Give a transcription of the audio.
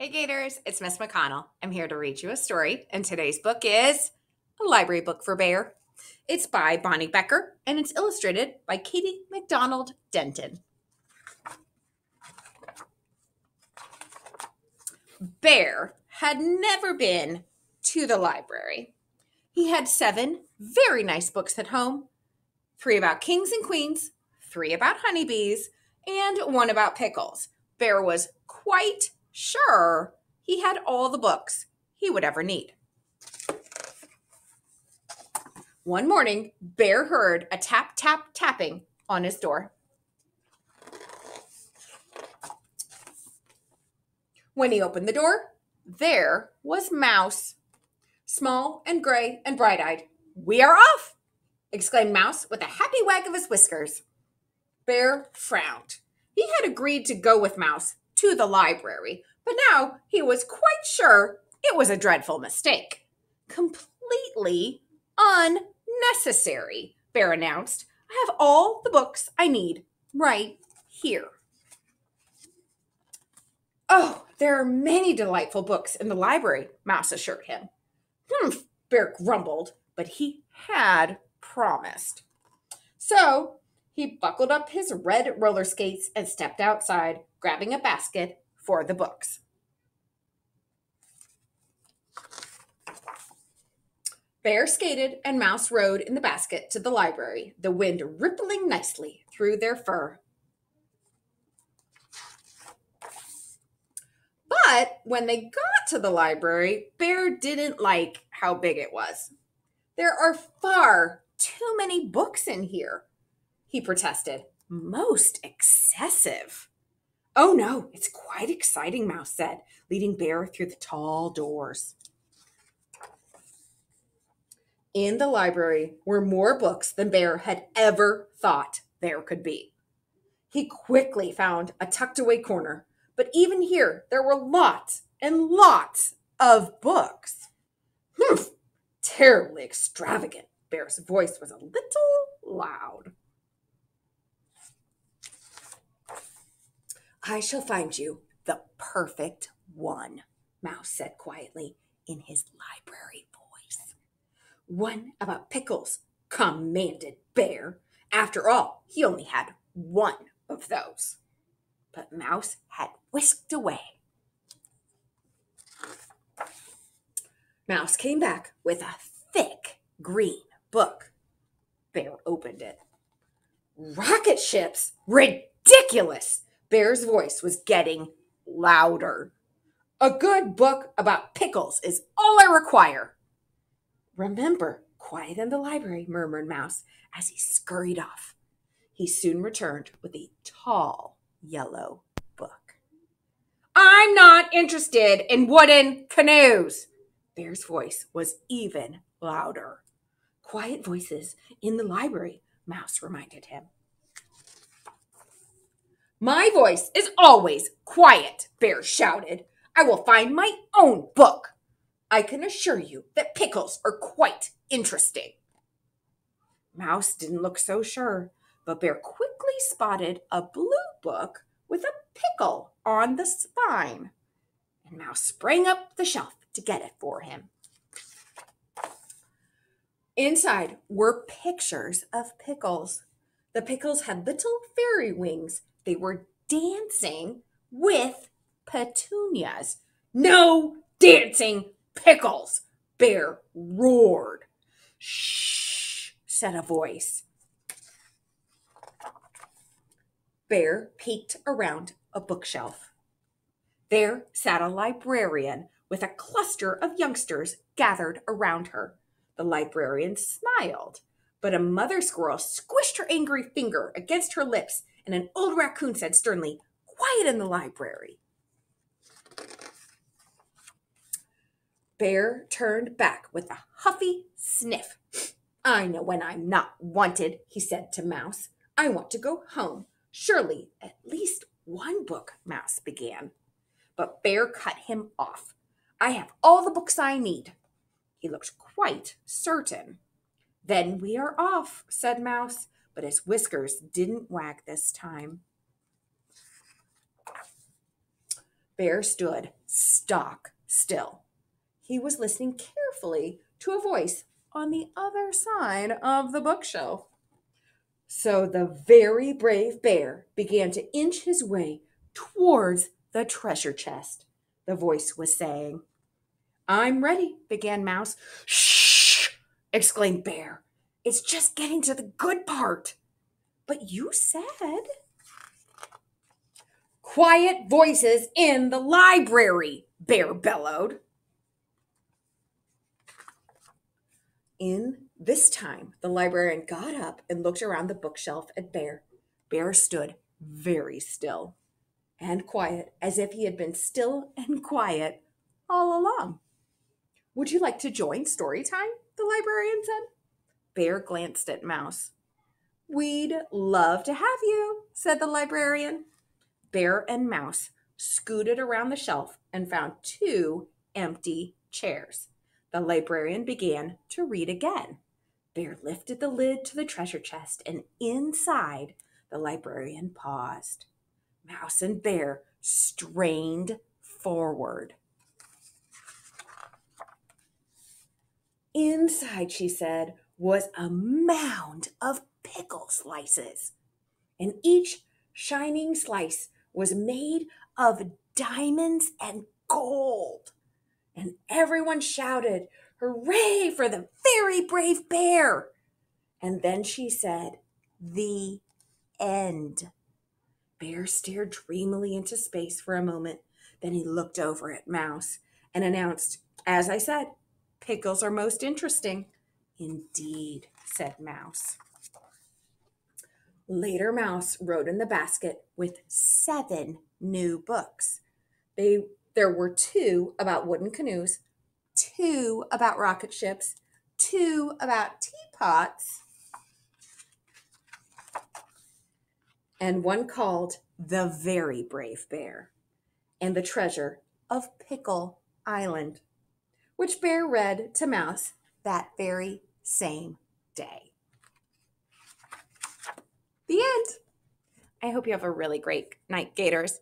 Hey Gators, it's Miss McConnell. I'm here to read you a story, and today's book is A Library Book for Bear. It's by Bonny Becker, and it's illustrated by Kady MacDonald Denton. Bear had never been to the library. He had 7 very nice books at home, 3 about kings and queens, 3 about honeybees, and 1 about pickles. Bear was quite sure he had all the books he would ever need. One morning, Bear heard a tap, tap, tapping on his door. When he opened the door, there was Mouse, small and gray and bright-eyed. "We are off!" exclaimed Mouse with a happy wag of his whiskers. Bear frowned. He had agreed to go with Mouse to the library, but now he was quite sure it was a dreadful mistake. "Completely unnecessary," Bear announced. "I have all the books I need right here." "Oh, there are many delightful books in the library," Mouse assured him. Bear grumbled, but he had promised. So he buckled up his red roller skates and stepped outside, grabbing a basket for the books. Bear skated and Mouse rode in the basket to the library, the wind rippling nicely through their fur. But when they got to the library, Bear didn't like how big it was. "There are far too many books in here," he protested. "Most excessive." "Oh no, it's quite exciting," Mouse said, leading Bear through the tall doors. In the library were more books than Bear had ever thought there could be. He quickly found a tucked away corner, but even here there were lots and lots of books. Terribly extravagant. Bear's voice was a little loud. "I shall find you the perfect one," Mouse said quietly in his library voice. "One about pickles," commanded Bear. After all, he only had 1 of those. But Mouse had whisked away. Mouse came back with a thick green book. Bear opened it. "Rocket ships? Ridiculous!" Bear's voice was getting louder. "A good book about pickles is all I require." "Remember, quiet in the library," murmured Mouse as he scurried off. He soon returned with a tall yellow book. "I'm not interested in wooden canoes." Bear's voice was even louder. "Quiet voices in the library," Mouse reminded him. "My voice is always quiet," Bear shouted. "I will find my own book. I can assure you that pickles are quite interesting." Mouse didn't look so sure, but Bear quickly spotted a blue book with a pickle on the spine, and Mouse sprang up the shelf to get it for him. Inside were pictures of pickles. The pickles had little fairy wings. They were dancing with petunias. "No dancing pickles!" Bear roared. "Shh," said a voice. Bear peeked around a bookshelf. There sat a librarian with a cluster of youngsters gathered around her. The librarian smiled, but a mother squirrel squished her angry finger against her lips, and an old raccoon said sternly, "Quiet in the library." Bear turned back with a huffy sniff. "I know when I'm not wanted," he said to Mouse. "I want to go home. Surely at least 1 book," Mouse began. But Bear cut him off. "I have all the books I need." He looked quite certain. "Then we are off," said Mouse, but his whiskers didn't wag this time. Bear stood stock still. He was listening carefully to a voice on the other side of the bookshelf. So the very brave bear began to inch his way towards the treasure chest. The voice was saying, "I'm ready," began Mouse. "Shh!" exclaimed Bear. "It's just getting to the good part." "But you said—" "Quiet voices in the library," Bear bellowed. In this time, the librarian got up and looked around the bookshelf at Bear. Bear stood very still and quiet, as if he had been still and quiet all along. "Would you like to join story time?" the librarian said. Bear glanced at Mouse. "We'd love to have you," said the librarian. Bear and Mouse scooted around the shelf and found 2 empty chairs. The librarian began to read again. Bear lifted the lid to the treasure chest, and inside, the librarian paused. Mouse and Bear strained forward. Inside, she said, was a mound of pickle slices, and each shining slice was made of diamonds and gold. And everyone shouted, "Hooray for the very brave bear!" And then she said, "The end." Bear stared dreamily into space for a moment. Then he looked over at Mouse and announced, "As I said, pickles are most interesting." "Indeed," said Mouse. Later, Mouse rode in the basket with 7 new books. There were 2 about wooden canoes, 2 about rocket ships, 2 about teapots, and one called The Very Brave Bear and the Treasure of Pickle Island, which Bear read to Mouse that very same day. The end. I hope you have a really great night, Gators.